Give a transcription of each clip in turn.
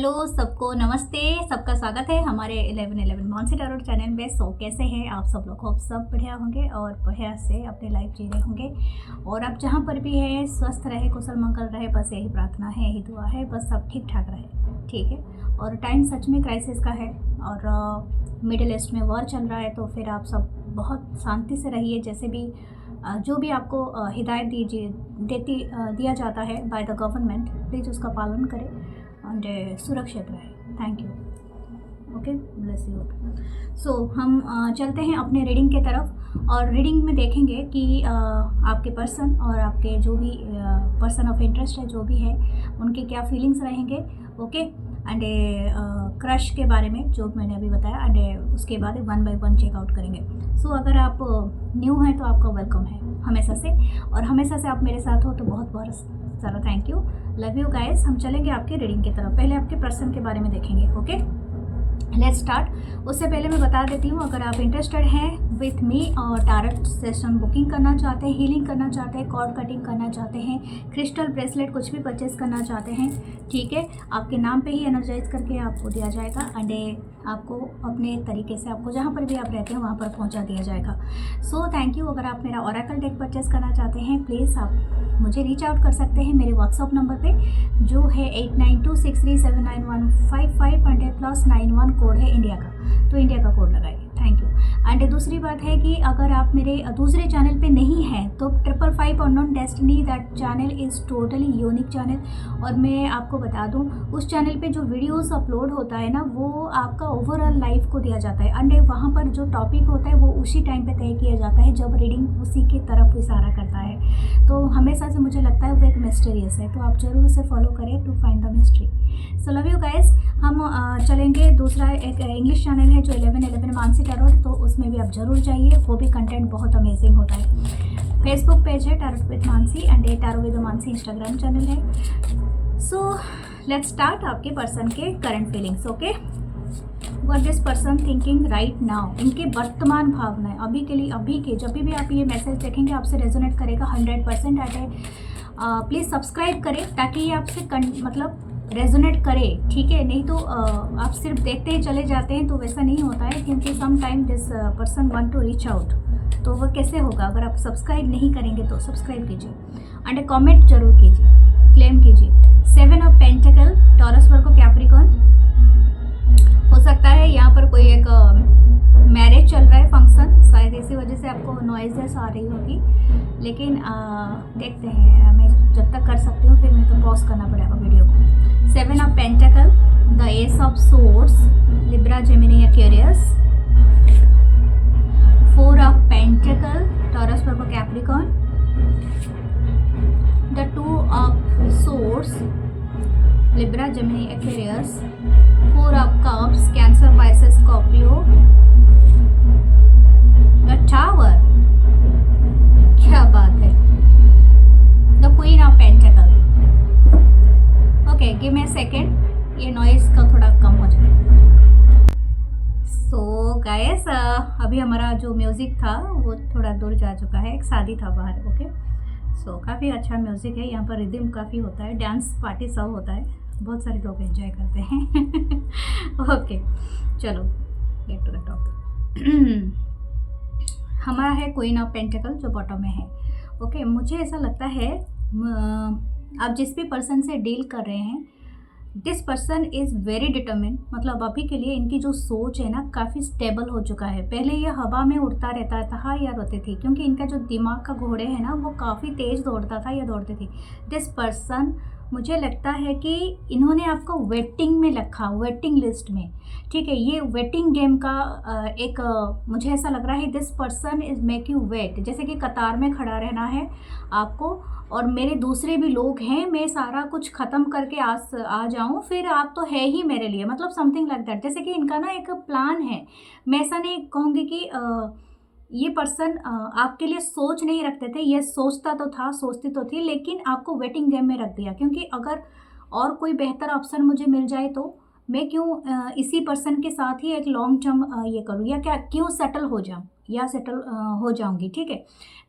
Hello सबको नमस्ते। सबका स्वागत है हमारे 1111 मानसी टैरो चैनल में। सो कैसे हैं आप सब लोग? होप सब बढ़िया होंगे और बढ़िया से अपने लाइफ जी रहे होंगे। और आप जहाँ पर भी है स्वस्थ रहे, कुशल मंगल रहे, बस यही प्रार्थना है, यही दुआ है, बस सब ठीक ठाक रहे। ठीक है। और टाइम सच में क्राइसिस का है और मिडिल ईस्ट में वॉर चल रहा है, तो फिर आप सब बहुत शांति से रहिए। जैसे भी जो भी आपको हिदायत दिया जाता है बाय द गवर्नमेंट, प्लीज़ उसका पालन करें एंड सुरक्षित रहे। Thank you. Okay, bless you. So हम चलते हैं अपने रीडिंग के तरफ, और रीडिंग में देखेंगे कि आपके पर्सन और आपके जो भी पर्सन ऑफ इंटरेस्ट है, जो भी है, उनके क्या फीलिंग्स रहेंगे। ओके, एंड क्रश के बारे में जो मैंने अभी बताया, एंड उसके बाद 1 बाय 1 चेकआउट करेंगे। सो अगर आप न्यू हैं तो आपका वेलकम है हमेशा से, और हमेशा से आप मेरे साथ हो तो बहुत बहुत सारा thank you. Love you guys. हम चलेंगे आपके रीडिंग की तरफ। पहले आपके पर्सन के बारे में देखेंगे। Okay, let's start. उससे पहले मैं बता देती हूँ, अगर आप इंटरेस्टेड हैं विथ मी और टारट सेशन बुकिंग करना चाहते हैं, हीलिंग करना चाहते हैं, कॉर्ड कटिंग करना चाहते हैं, क्रिस्टल ब्रेसलेट कुछ भी परचेज करना चाहते हैं, ठीक है, आपके नाम पे ही एनर्जाइज करके आपको दिया जाएगा, एंड आपको अपने तरीके से, आपको जहाँ पर भी आप रहते हैं वहाँ पर पहुँचा दिया जाएगा। So thank you. अगर आप मेरा ओरेकल डेक परचेज करना चाहते हैं, प्लीज़ आप मुझे रीच आउट कर सकते हैं मेरे व्हाट्सअप नंबर पे, जो है 8926379155 एंड +91 कोड है इंडिया का, तो इंडिया का कोड लगाइए। Thank you. एंड दूसरी बात है कि अगर आप मेरे दूसरे चैनल पे नहीं हैं तो 555 unknown destiny, that channel is totally unique channel. और मैं आपको बता दूं, उस चैनल पे जो वीडियोस अपलोड होता है ना, वो आपका ओवरऑल लाइफ को दिया जाता है, एंड वहाँ पर जो टॉपिक होता है वो उसी टाइम पे तय किया जाता है जब रीडिंग उसी की तरफ इशारा करता है। तो हमेशा से मुझे लगता है वो एक मिस्टीरियस है, तो आप ज़रूर उसे फॉलो करें to find the mystery. So love you guys. हम चलेंगे। दूसरा एक इंग्लिश चैनल है जो 1111 मानसी टैरो, तो उसमें भी आप ज़रूर जाइए, वो भी कंटेंट बहुत अमेजिंग होता है। फेसबुक पेज है tarot with Mansi, and tarot with Mansi Instagram channel है। सो लेट्स स्टार्ट आपके पर्सन के current feelings. Okay, what this person thinking right now, इनके वर्तमान भावनाएं अभी के लिए, अभी के जब भी आप ये मैसेज देखेंगे आपसे रेजोनेट करेगा 100%। प्लीज़ सब्सक्राइब करें ताकि ये आपसे मतलब रेजोनेट करे, ठीक है। नहीं तो आप सिर्फ देखते ही चले जाते हैं, तो वैसा नहीं होता है, क्योंकि some time this person want to reach out, तो वो कैसे होगा अगर आप सब्सक्राइब नहीं करेंगे। तो सब्सक्राइब कीजिए एंड कमेंट जरूर कीजिए, क्लेम कीजिए। 7 of pentacle, Taurus Virgo Capricorn, हो सकता है यहाँ पर कोई एक मैरिज चल रहा है, फंक्शन, शायद इसी वजह से आपको नॉइजेस आ रही होगी, लेकिन देखते हैं। मैं जब तक कर सकती हूँ, फिर मैं तो पॉज करना पड़ेगा वीडियो को। 7 of pentacle, the S of swords, Libra Gemini Aquarius, 4 of pentacle, Taurus Virgo Capricorn, the 2 of swords, Libra Gemini Aquarius, 4 of cups, cancer Pisces Scorpio, the tower, क्या बात है, the queen of pentacle. Okay, give me a second, ये noise का थोड़ा कम हो जाए। So guys, अभी हमारा जो म्यूज़िक था वो थोड़ा दूर जा चुका है, एक शादी था बाहर। ओके, सो काफ़ी अच्छा म्यूज़िक है, यहाँ पर रिदम काफ़ी होता है, डांस पार्टी सब होता है, बहुत सारे लोग एंजॉय करते हैं। ओके, चलो गेट टू द टॉपिक। हमारा है क्वीन ऑफ पेंटिकल जो बॉटम में है। ओके, मुझे ऐसा लगता है आप जिस भी पर्सन से डील कर रहे हैं, this person is very determine, मतलब अभी के लिए इनकी जो सोच है ना काफ़ी स्टेबल हो चुका है। पहले ये हवा में उड़ता रहता था या रोते थी, क्योंकि इनका जो दिमाग का घोड़े है ना वो काफ़ी तेज़ दौड़ता था या दौड़ती थी। दिस पर्सन, मुझे लगता है कि इन्होंने आपको वेटिंग में रखा, वेटिंग लिस्ट में, ठीक है। ये वेटिंग गेम का एक मुझे ऐसा लग रहा है, this person is make you wait, जैसे कि कतार में खड़ा रहना है आपको, और मेरे दूसरे भी लोग हैं, मैं सारा कुछ ख़त्म करके आ जाऊँ, फिर आप तो है ही मेरे लिए, मतलब समथिंग लाइक दैट। जैसे कि इनका ना एक प्लान है। मैं ऐसा नहीं कहूँगी कि ये पर्सन आपके लिए सोच नहीं रखते थे, ये सोचता तो था, सोचती तो थी, लेकिन आपको वेटिंग गेम में रख दिया, क्योंकि अगर और कोई बेहतर ऑप्शन मुझे मिल जाए तो मैं क्यों इसी पर्सन के साथ ही एक लॉन्ग टर्म ये करूँ, या क्या क्यों सेटल हो जाऊँ, या सेटल हो जाऊंगी, ठीक है।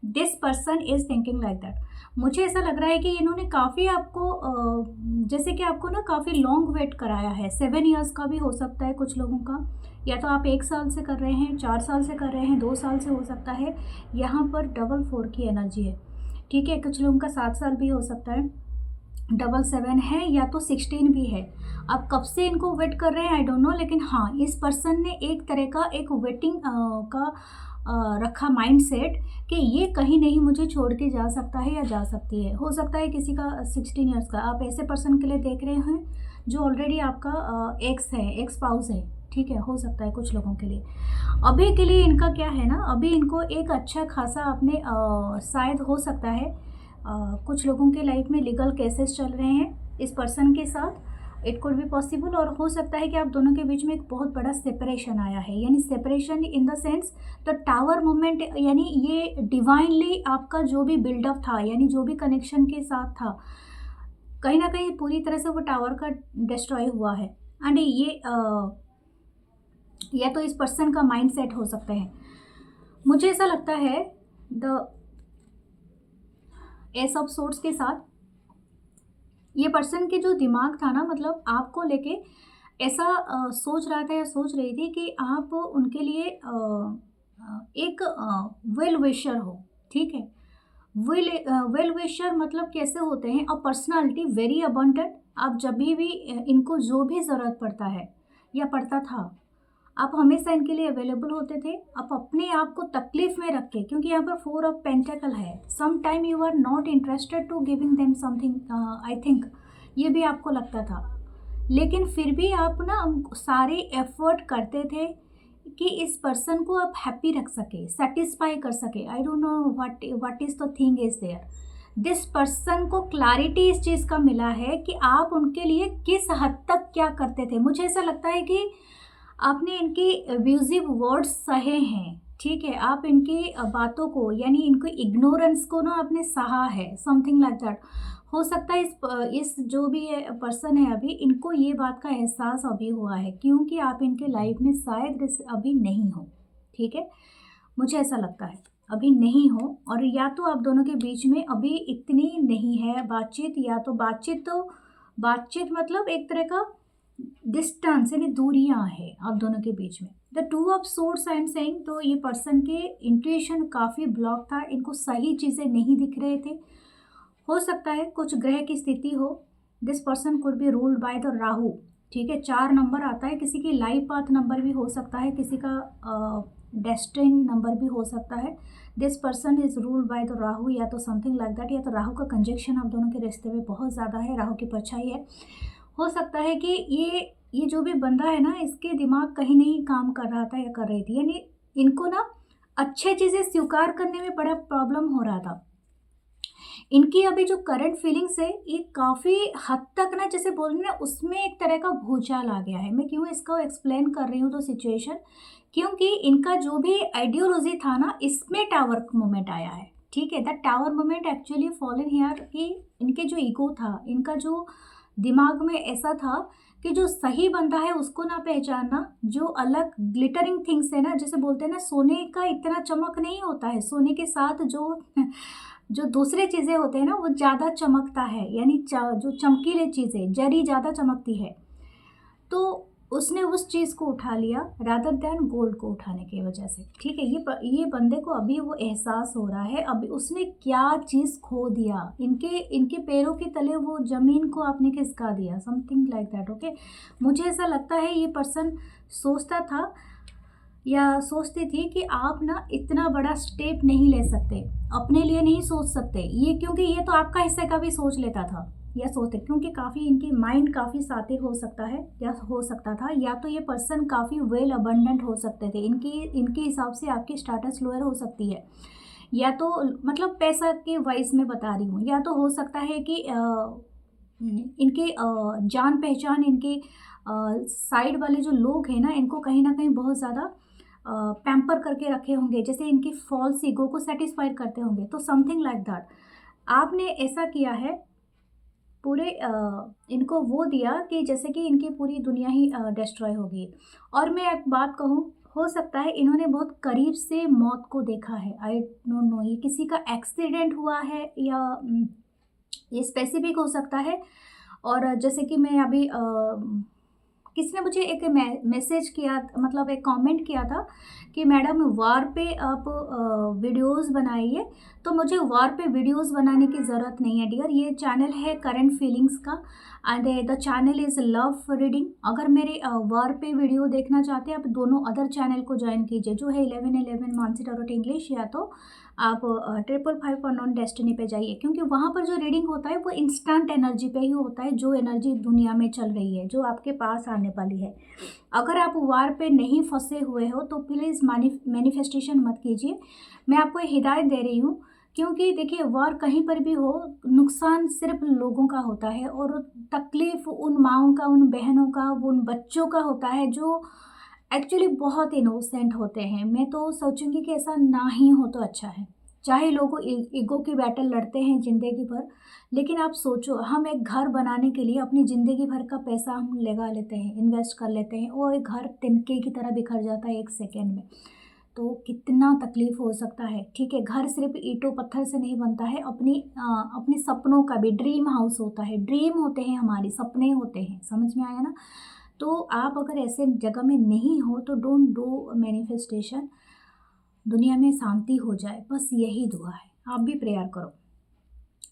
This person is thinking like that. मुझे ऐसा लग रहा है कि इन्होंने काफ़ी आपको जैसे कि आपको ना काफ़ी लॉन्ग वेट कराया है। 7 ईयर्स का भी हो सकता है कुछ लोगों का, या तो आप 1 साल से कर रहे हैं, 4 साल से कर रहे हैं, 2 साल से हो सकता है। यहाँ पर डबल 4 की एनर्जी है, ठीक है। कुछ लोगों का 7 साल भी हो सकता है, डबल 7 है, या तो 16 भी है। आप कब से इनको वेट कर रहे हैं आई डोंट नो, लेकिन हाँ, इस पर्सन ने एक तरह का एक वेटिंग का रखा माइंड सेट कि ये कहीं नहीं मुझे छोड़ के जा सकता है या जा सकती है। हो सकता है किसी का 16 ईयर्स का, आप ऐसे पर्सन के लिए देख रहे हैं जो ऑलरेडी आपका एक्स है, एक्स स्पाउस है, ठीक है। हो सकता है कुछ लोगों के लिए। अभी के लिए इनका क्या है ना, अभी इनको एक अच्छा खासा अपने शायद हो सकता है कुछ लोगों के लाइफ में लीगल केसेस चल रहे हैं इस पर्सन के साथ, इट कुड बी पॉसिबल। और हो सकता है कि आप दोनों के बीच में एक बहुत बड़ा सेपरेशन आया है, यानी separation in the sense the tower movement, यानी ये डिवाइनली आपका जो भी बिल्डअप था, यानी जो भी कनेक्शन के साथ था, कहीं ना कहीं पूरी तरह से वो टावर का डिस्ट्रॉय हुआ है। एंड ये या तो इस पर्सन का माइंड सेट हो सकता है। मुझे ऐसा लगता है द एस ऑफ सोर्ड्स के साथ ये पर्सन के जो दिमाग था ना, मतलब आपको लेके ऐसा सोच रहा था या सोच रही थी कि आप उनके लिए एक वेल विशर हो, ठीक है। वेल विशर मतलब कैसे होते हैं, अ पर्सनालिटी वेरी अबंडेंट। आप जब भी इनको जो भी ज़रूरत पड़ता है या पड़ता था, आप हमेशा इनके लिए अवेलेबल होते थे। आप अपने आप को तकलीफ़ में रख के, क्योंकि यहाँ पर 4 ऑफ पेंटेकल है, some time you are not interested to giving them something, I think ये भी आपको लगता था। लेकिन फिर भी आप ना सारे एफर्ट करते थे कि इस पर्सन को आप हैप्पी रख सके, सेटिस्फाई कर सके। I don't know what is the thing is there. This person को क्लैरिटी इस चीज़ का मिला है कि आप उनके लिए किस हद तक क्या करते थे। मुझे ऐसा लगता है कि आपने इनकी एब्यूजिव वर्ड्स सहे हैं, ठीक है। आप इनकी बातों को, यानी इनको इग्नोरेंस को ना आपने सहा है, समथिंग लाइक दैट। हो सकता है इस जो भी पर्सन है अभी, इनको ये बात का एहसास अभी हुआ है, क्योंकि आप इनके लाइफ में शायद अभी नहीं हो, ठीक है। मुझे ऐसा लगता है अभी नहीं हो, और या तो आप दोनों के बीच में अभी इतनी नहीं है बातचीत, या तो बातचीत मतलब एक तरह का डिस्टेंस, यानी दूरियां हैं आप दोनों के बीच में। The 2 of swords I am saying, तो ये पर्सन के इंट्यूशन काफ़ी ब्लॉक था, इनको सही चीज़ें नहीं दिख रहे थे। हो सकता है कुछ ग्रह की स्थिति हो। This person could be ruled by the Rahu, ठीक है। 4 नंबर आता है, किसी की लाइफ पाथ नंबर भी हो सकता है, किसी का डेस्टिन नंबर भी हो सकता है। This person is ruled by the Rahu, या तो समथिंग लाइक दैट, या तो राहु का कंजक्शन आप दोनों के रिश्ते में बहुत ज़्यादा है, राहु की परछाई है। हो सकता है कि ये जो भी बंदा है ना, इसके दिमाग कहीं नहीं काम कर रहा था या कर रही थी, यानी इनको ना अच्छे चीज़ें स्वीकार करने में बड़ा प्रॉब्लम हो रहा था। इनकी अभी जो करंट फीलिंग्स है, ये काफ़ी हद तक ना, जैसे बोल रहे ना, उसमें एक तरह का भूचाल आ गया है। मैं क्यों इसको एक्सप्लेन कर रही हूँ तो सिचुएशन, क्योंकि इनका जो भी आइडियोलॉजी था ना, इसमें टावर मोमेंट आया है, ठीक है। That tower moment actually fallen here कि इनके जो ईगो था, इनका जो दिमाग में ऐसा था कि जो सही बंदा है उसको ना पहचानना, जो अलग ग्लिटरिंग थिंग्स है ना, जैसे बोलते हैं ना, सोने का इतना चमक नहीं होता है, सोने के साथ जो दूसरे चीज़ें होते हैं ना, वो ज़्यादा चमकता है, यानी जो चमकीले चीज़ें, जरी ज़्यादा चमकती है। तो उसने उस चीज़ को उठा लिया रादर दैन गोल्ड को उठाने की वजह से, ठीक है। ये बंदे को अभी वो एहसास हो रहा है, अभी उसने क्या चीज़ खो दिया, इनके पैरों के तले वो ज़मीन को आपने खिसका दिया, समथिंग लाइक दैट, ओके। मुझे ऐसा लगता है ये पर्सन सोचता था या सोचती थी कि आप ना इतना बड़ा स्टेप नहीं ले सकते, अपने लिए नहीं सोच सकते ये, क्योंकि ये तो आपका हिस्से का भी सोच लेता था या सोचते, क्योंकि काफ़ी इनकी माइंड काफ़ी सातिर हो सकता है या हो सकता था, या तो ये पर्सन काफ़ी वेल अबंडेंट हो सकते थे, इनके हिसाब से आपकी स्टेटस लोअर हो सकती है, या तो मतलब पैसा के वाइज में बता रही हूँ, या तो हो सकता है कि इनके जान पहचान, इनके साइड वाले जो लोग हैं ना, इनको कहीं ना कहीं बहुत ज़्यादा पैम्पर करके रखे होंगे, जैसे इनकी फॉल्स ईगो को सेटिस्फाई करते होंगे, तो समथिंग लाइक दैट। आपने ऐसा किया है, पूरे इनको वो दिया कि जैसे कि इनकी पूरी दुनिया ही डिस्ट्रॉय होगी। और मैं एक बात कहूँ, हो सकता है इन्होंने बहुत करीब से मौत को देखा है। आई डोंट नो ये किसी का एक्सीडेंट हुआ है या ये स्पेसिफिक हो सकता है। और जैसे कि मैं अभी किसी ने मुझे एक मैसेज किया, मतलब एक कमेंट किया था कि मैडम वॉर पे आप वीडियोस बनाइए। तो मुझे वॉर पे वीडियोस बनाने की ज़रूरत नहीं है डियर। ये चैनल है करंट फीलिंग्स का and the channel is love reading. अगर मेरे वॉर पे वीडियो देखना चाहते हैं आप दोनों अदर चैनल को ज्वाइन कीजिए, जो है 1111 मानसी टैरोट इंग्लिश, या तो आप 555 अननोन डेस्टिनी पे जाइए, क्योंकि वहाँ पर जो रीडिंग होता है वो इंस्टेंट एनर्जी पे ही होता है, जो एनर्जी दुनिया में चल रही है, जो आपके पास आने वाली है। अगर आप वार पे नहीं फंसे हुए हो तो प्लीज़ मैनिफेस्टेशन मत कीजिए। मैं आपको हिदायत दे रही हूँ, क्योंकि देखिए वार कहीं पर भी हो, नुकसान सिर्फ लोगों का होता है और तकलीफ़ उन माँओं का, उन बहनों का, उन बच्चों का होता है जो एक्चुअली बहुत इनोसेंट होते हैं। मैं तो सोचूंगी कि ऐसा ना ही हो तो अच्छा है। चाहे लोग ईगो की बैटल लड़ते हैं ज़िंदगी भर, लेकिन आप सोचो हम एक घर बनाने के लिए अपनी ज़िंदगी भर का पैसा हम लगा लेते हैं, इन्वेस्ट कर लेते हैं, वो एक घर तिनके की तरह बिखर जाता है 1 सेकेंड में। तो कितना तकलीफ़ हो सकता है। ठीक है, घर सिर्फ ईंटों पत्थर से नहीं बनता है, अपने सपनों का भी ड्रीम हाउस होता है। ड्रीम होते हैं, हमारे सपने होते हैं। समझ में आया ना? तो आप अगर ऐसे जगह में नहीं हो तो डोंट डू मैनिफेस्टेशन। दुनिया में शांति हो जाए, बस यही दुआ है। आप भी प्रेयर करो।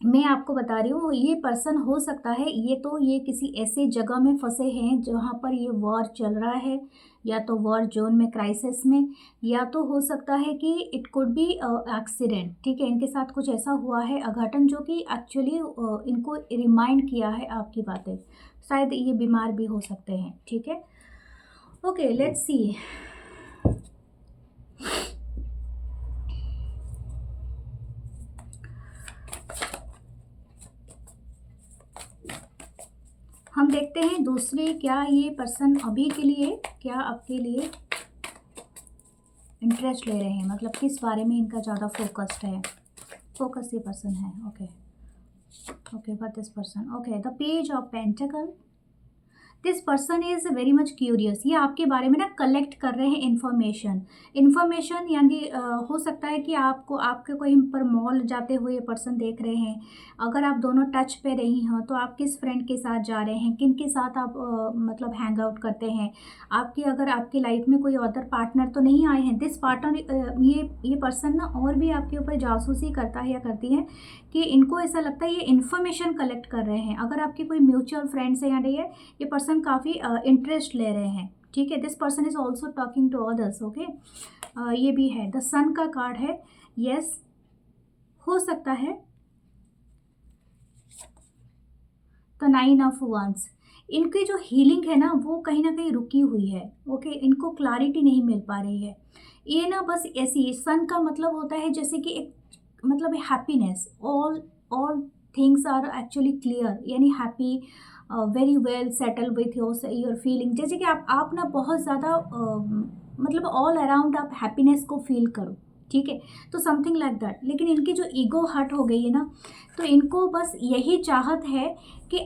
मैं आपको बता रही हूँ ये पर्सन हो सकता है, ये किसी ऐसे जगह में फंसे हैं जहाँ पर ये वॉर चल रहा है, या तो वॉर जोन में, क्राइसिस में, या तो हो सकता है कि इट कुड बी एक्सीडेंट। ठीक है, इनके साथ कुछ ऐसा हुआ है अघटन जो कि एक्चुअली इनको रिमाइंड किया है आपकी बातें। शायद ये बीमार भी हो सकते हैं। ठीक है, ओके लेट्स सी। हम देखते हैं दूसरे, क्या ये पर्सन अभी के लिए, क्या आपके लिए इंटरेस्ट ले रहे हैं, मतलब किस बारे में इनका ज़्यादा फोकस्ड है, फोकस ये पर्सन है। Okay okay for this person, okay the page of pentacle. This person is very much curious. ये आपके बारे में ना कलेक्ट कर रहे हैं इन्फॉर्मेशन, यानी हो सकता है कि आपके कोई पर मॉल जाते हुए ये पर्सन देख रहे हैं। अगर आप दोनों टच पे रही हो तो आप किस फ्रेंड के साथ जा रहे हैं, किन के साथ आप मतलब हैंग आउट करते हैं, अगर आपकी लाइफ में कोई अदर पार्टनर तो नहीं आए हैं। दिस पार्टनर, ये पर्सन ना और भी आपके ऊपर जासूसी करता है या करती है, कि इनको ऐसा लगता है ये इन्फॉर्मेशन कलेक्ट कर रहे हैं। अगर आपके कोई म्यूचुअल फ्रेंड्स है या नहीं है, ये पर्सन काफ़ी इंटरेस्ट ले रहे हैं। ठीक है, this person is also talking to others. Okay, ये भी है, द सन का कार्ड है। यस, हो सकता है द 9 ऑफ वंस। इनकी जो हीलिंग है ना वो कहीं ना कहीं रुकी हुई है। ओके, इनको क्लैरिटी नहीं मिल पा रही है। ये ना बस ऐसी, सन का मतलब होता है जैसे कि एक, मतलब happiness, all things are actually clear, यानी happy, very well settle with your feeling. जैसे कि आप ना बहुत ज़्यादा मतलब ऑल अराउंड आप हैप्पीनेस को फील करो। ठीक है, तो समथिंग लाइक दैट। लेकिन इनकी जो ईगो हर्ट हो गई है ना, तो इनको बस यही चाहत है कि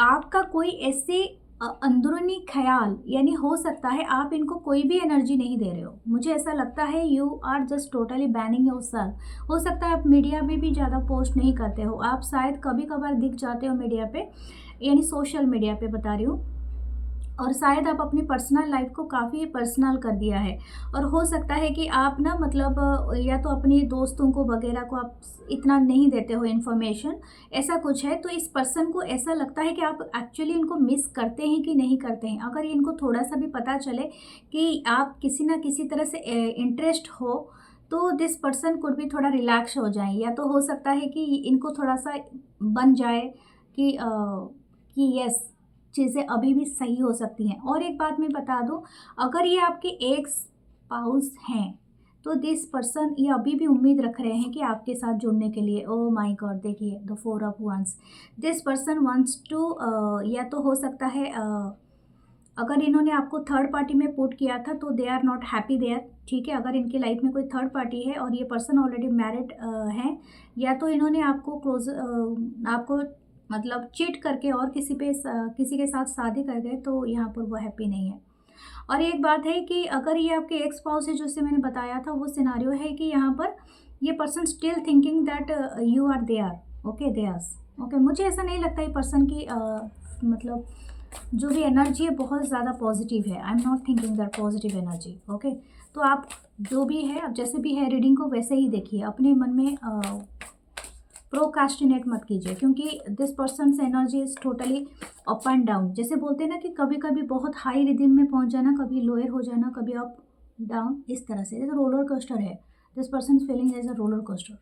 आपका कोई ऐसे अंदरूनी ख्याल, यानी हो सकता है आप इनको कोई भी एनर्जी नहीं दे रहे हो। मुझे ऐसा लगता है you are just totally banning yourself. हो सकता है आप मीडिया में भी ज़्यादा पोस्ट नहीं करते हो, आप शायद कभी कभार दिख जाते हो मीडिया पे, यानी सोशल मीडिया पे बता रही हूँ, और शायद आप अपनी पर्सनल लाइफ को काफ़ी पर्सनल कर दिया है। और हो सकता है कि आप ना मतलब या तो अपने दोस्तों को वगैरह को आप इतना नहीं देते हो इन्फॉर्मेशन, ऐसा कुछ है। तो इस पर्सन को ऐसा लगता है कि आप एक्चुअली इनको मिस करते हैं कि नहीं करते हैं। अगर इनको थोड़ा सा भी पता चले कि आप किसी ना किसी तरह से इंटरेस्ट हो, तो दिस पर्सन कुड भी थोड़ा रिलैक्स हो जाए, या तो हो सकता है कि इनको थोड़ा सा बन जाए कि यस, चीज़ें अभी भी सही हो सकती हैं। और एक बात मैं बता दूं, अगर ये आपके एक्स स्पाउस हैं तो दिस पर्सन ये अभी भी उम्मीद रख रहे हैं कि आपके साथ जुड़ने के लिए। ओ माय गॉड, देखिए the 4 of wands. This person wants to, या तो हो सकता है अगर इन्होंने आपको थर्ड पार्टी में पुट किया था तो they are not happy there. ठीक है, अगर इनकी लाइफ में कोई थर्ड पार्टी है और ये पर्सन ऑलरेडी मैरिड हैं, या तो इन्होंने आपको मतलब चीट करके और किसी के साथ शादी कर गए, तो यहाँ पर वो हैप्पी नहीं है। और एक बात है कि अगर ये आपके एक्स स्पाउस है, जैसे मैंने बताया था, वो सिनारियो है कि यहाँ पर ये person still thinking that you are there, okay there's, okay. मुझे ऐसा नहीं लगता ये पर्सन की मतलब जो भी एनर्जी है बहुत ज़्यादा पॉजिटिव है। I am not thinking that positive energy, okay. तो आप जो भी है, अब जैसे भी है रीडिंग को वैसे ही देखिए, अपने मन में प्रोकास्टिनेट मत कीजिए, क्योंकि this person energy is totally up and down. जैसे बोलते हैं ना कि कभी कभी बहुत हाई रिदम में पहुंच जाना, कभी लोअर हो जाना, कभी अप डाउन, इस तरह से जैसे रोलर कोस्टर है। This person feeling as a roller coaster.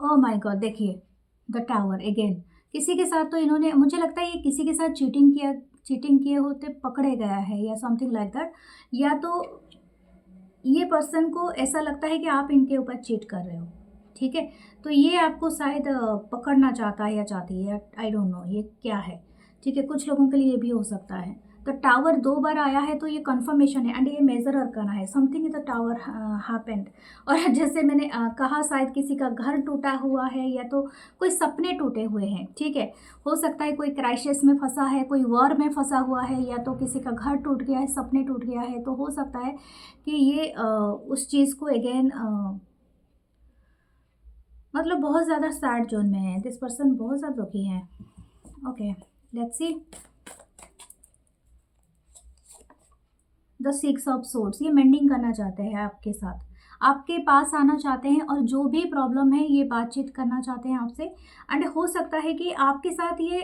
Oh my god, देखिए द टावर अगेन। किसी के साथ तो इन्होंने, मुझे लगता है ये किसी के साथ चीटिंग किए होते पकड़े गया है या समथिंग लाइक दैट, या तो ये पर्सन को ऐसा लगता है कि आप इनके ऊपर चीट कर रहे हो, ठीक है। तो ये आपको शायद पकड़ना चाहता है या चाहती है, आई डोंट नो ये क्या है, ठीक है। कुछ लोगों के लिए ये भी हो सकता है। तो टावर 2 बार आया है तो ये कंफर्मेशन है, एंड ये मेजर करना है something in the tower happened. और जैसे मैंने कहा, शायद किसी का घर टूटा हुआ है या तो कोई सपने टूटे हुए हैं, ठीक है। हो सकता है कोई क्राइसिस में फंसा है, कोई वॉर में फंसा हुआ है, या तो किसी का घर टूट गया है, सपने टूट गया है। तो हो सकता है कि ये उस चीज़ को अगेन मतलब बहुत ज़्यादा सैड जोन में है। दिस पर्सन बहुत ज़्यादा दुखी है, okay. Let's see the 6 of swords. ये मेंडिंग करना चाहते हैं आपके साथ, आपके पास आना चाहते हैं, और जो भी प्रॉब्लम है ये बातचीत करना चाहते हैं आपसे। एंड हो सकता है कि आपके साथ ये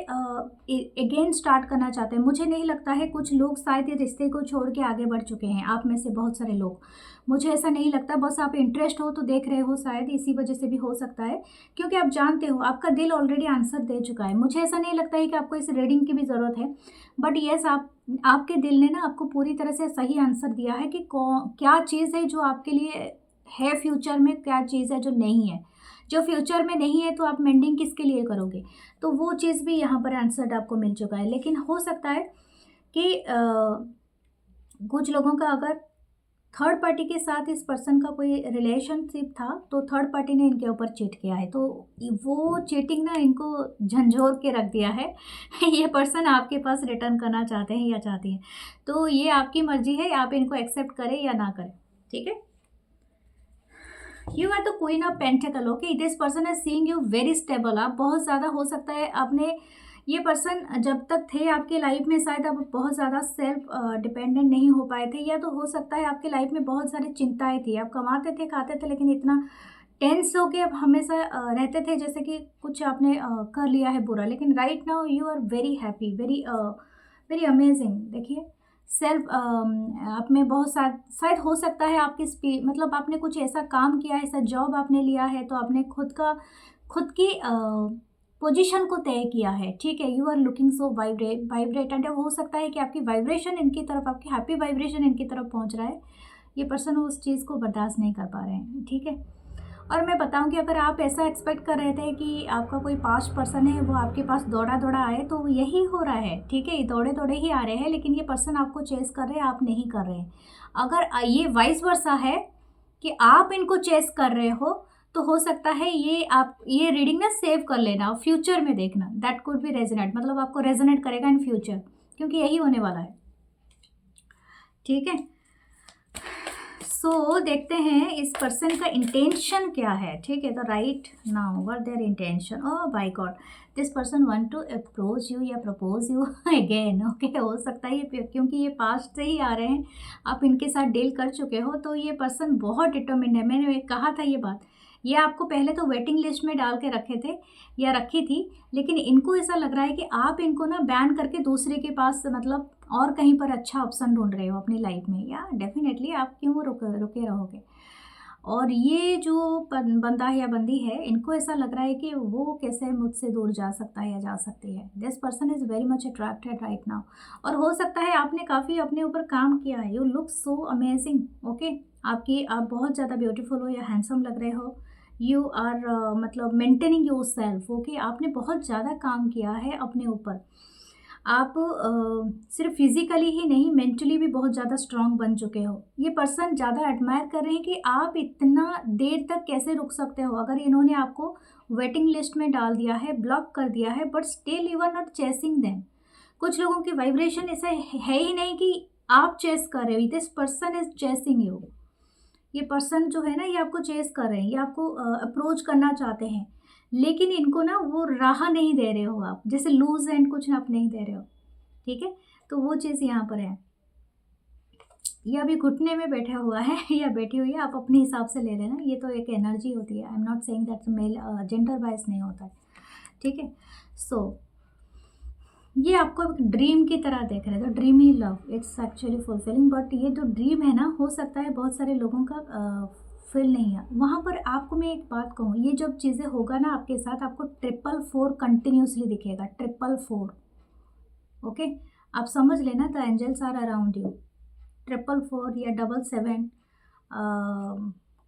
अगेन स्टार्ट करना चाहते हैं। मुझे नहीं लगता है, कुछ लोग शायद ये रिश्ते को छोड़ के आगे बढ़ चुके हैं, आप में से बहुत सारे लोग। मुझे ऐसा नहीं लगता, बस आप इंटरेस्ट हो तो देख रहे हो, शायद इसी वजह से भी हो सकता है, क्योंकि आप जानते हो आपका दिल ऑलरेडी आंसर दे चुका है। मुझे ऐसा नहीं लगता है कि आपको इस रीडिंग की भी ज़रूरत है, बट येस आपके दिल ने ना आपको पूरी तरह से सही आंसर दिया है कि क्या चीज़ है जो आपके लिए है फ्यूचर में, क्या चीज़ है जो नहीं है। जो फ्यूचर में नहीं है तो आप मेंडिंग किसके लिए करोगे, तो वो चीज़ भी यहाँ पर आंसर आपको मिल चुका है। लेकिन हो सकता है कि कुछ लोगों का अगर थर्ड पार्टी के साथ इस पर्सन का कोई रिलेशनशिप था, तो थर्ड पार्टी ने इनके ऊपर चीट किया है, तो वो चीटिंग ना इनको झंझोर के रख दिया है। ये पर्सन आपके पास रिटर्न करना चाहते हैं या चाहती हैं, तो ये आपकी मर्जी है, आप इनको एक्सेप्ट करें या ना करें, ठीक है। You are the queen of pentacle, okay. This person is seeing you very stable. आप बहुत ज़्यादा, हो सकता है आपने, ये पर्सन जब तक थे आपके लाइफ में, शायद आप बहुत ज़्यादा सेल्फ डिपेंडेंट नहीं हो पाए थे, या तो हो सकता है आपके लाइफ में बहुत सारी चिंताएं थी। आप कमाते थे, खाते थे, लेकिन इतना टेंस हो के आप हमेशा रहते थे जैसे कि कुछ आपने कर लिया है बुरा। लेकिन right now you are very happy, very very amazing. देखिए सेल्फ आप में बहुत शायद हो सकता है आपकी मतलब आपने कुछ ऐसा काम किया है, ऐसा जॉब आपने लिया है, तो आपने खुद की पोजीशन को तय किया है, ठीक है। You are looking so vibrate and हो सकता है कि आपकी वाइब्रेशन इनकी तरफ, आपकी हैप्पी वाइब्रेशन इनकी तरफ पहुंच रहा है। ये पर्सन उस चीज़ को बर्दाश्त नहीं कर पा रहे हैं, ठीक है। और मैं बताऊं कि अगर आप ऐसा एक्सपेक्ट कर रहे थे कि आपका कोई पास्ट पर्सन है वो आपके पास दौड़ा दौड़ा आए, तो यही हो रहा है, ठीक है। ये दौड़े दौड़े ही आ रहे हैं, लेकिन ये पर्सन आपको चेस कर रहे हैं, आप नहीं कर रहे हैं। अगर ये वाइस वर्सा है कि आप इनको चेस कर रहे हो, तो हो सकता है ये रीडिंग ना सेव कर लेना और फ्यूचर में देखना, दैट कुड बी रेजोनेट, मतलब आपको रेजोनेट करेगा इन फ्यूचर, क्योंकि यही होने वाला है, ठीक है। सो देखते हैं इस पर्सन का इंटेंशन क्या है, ठीक है। तो right now what their intention, oh my god, this person want to approach you या प्रपोज यू अगेन, ओके। हो सकता है ये, क्योंकि ये पास्ट से ही आ रहे हैं, आप इनके साथ डील कर चुके हो, तो ये पर्सन बहुत डिटर्मिन्ड है। मैंने कहा था ये बात, ये आपको पहले तो वेटिंग लिस्ट में डाल के रखे थे या रखी थी, लेकिन इनको ऐसा लग रहा है कि आप इनको ना बैन करके दूसरे के पास, मतलब और कहीं पर अच्छा ऑप्शन ढूंढ रहे हो अपनी लाइफ में, या डेफिनेटली आप क्यों रुके रहोगे। और ये जो बंदा या बंदी है, इनको ऐसा लग रहा है कि वो कैसे मुझसे दूर जा सकता है या जा सकती है। This person is very much attracted right now, और हो सकता है आपने काफ़ी अपने ऊपर काम किया है। You look so amazing, okay. आप बहुत ज़्यादा ब्यूटीफुल हो या हैंडसम लग रहे हो। यू आर मतलब मेंटेनिंग योर सेल्फ, ओके। आपने बहुत ज़्यादा काम किया है अपने ऊपर। आप सिर्फ फिजिकली ही नहीं, मेंटली भी बहुत ज़्यादा स्ट्रांग बन चुके हो। ये पर्सन ज़्यादा एडमायर कर रहे हैं कि आप इतना देर तक कैसे रुक सकते हो। अगर इन्होंने आपको वेटिंग लिस्ट में डाल दिया है, ब्लॉक कर दिया है, but still you are not chasing them, कुछ लोगों की वाइब्रेशन ऐसा है ही नहीं कि आप चेस कर रहे हो, this person is chasing you. ये पर्सन जो है ना, ये आपको चेस कर रहे हैं, ये आपको अप्रोच करना चाहते हैं, लेकिन इनको ना वो राह नहीं दे रहे हो आप, जैसे लूज एंड कुछ आप नहीं दे रहे हो, ठीक है। तो वो चीज़ यहाँ पर है। ये अभी घुटने में बैठा हुआ है या बैठी हुई है, आप अपने हिसाब से ले लेना, ये तो एक एनर्जी होती है। I am not saying that male gender wise नहीं होता है, ठीक है। सो ये आपको ड्रीम की तरह देख रहे थे, dream he love, it's actually fulfilling. But ये जो ड्रीम है ना, हो सकता है बहुत सारे लोगों का फील नहीं है वहाँ पर। आपको मैं एक बात कहूँ, ये जब चीज़ें होगा ना आपके साथ, आपको 444 कंटिन्यूसली दिखेगा, 444, ओके। आप समझ लेना, the angels are around you. 444 या 77,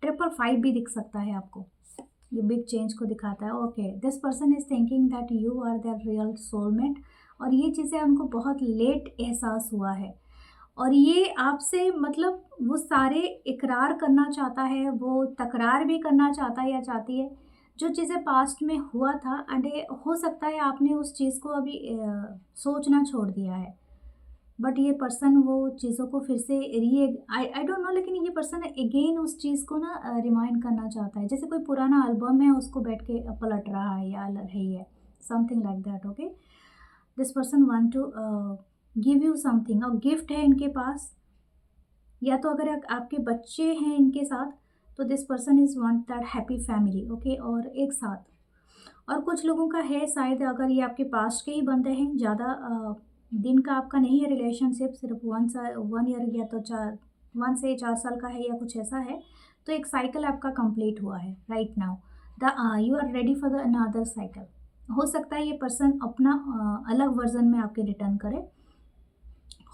555 भी दिख सकता है आपको, ये बिग चेंज को दिखाता है। Okay, this person is thinking that you are their real soulmate, और ये चीज़ें उनको बहुत लेट एहसास हुआ है, और ये आपसे मतलब वो सारे इकरार करना चाहता है, वो तकरार भी करना चाहता है या चाहती है, जो चीज़ें पास्ट में हुआ था। एंड हो सकता है आपने उस चीज़ को अभी सोचना छोड़ दिया है, बट ये पर्सन वो चीज़ों को फिर से आई डोंट नो, लेकिन ये पर्सन अगेन उस चीज़ को ना रिमाइंड करना चाहता है, जैसे कोई पुराना एल्बम है उसको बैठ के पलट रहा है या रही है, something like that. Okay, this person want to give you something, और गिफ्ट है इनके पास, या तो अगर आपके बच्चे हैं इनके साथ, तो this person is want that happy family, okay, और एक साथ। और कुछ लोगों का है शायद, अगर ये आपके पास्ट के ही बंदे हैं, ज़्यादा दिन का आपका नहीं है रिलेशनशिप, सिर्फ 1 ईयर या तो 1 से 4 साल का है या कुछ ऐसा है, तो एक साइकिल आपका कंप्लीट हुआ है right now, you are ready for the another cycle. हो सकता है ये पर्सन अपना अलग वर्जन में आपके रिटर्न करे,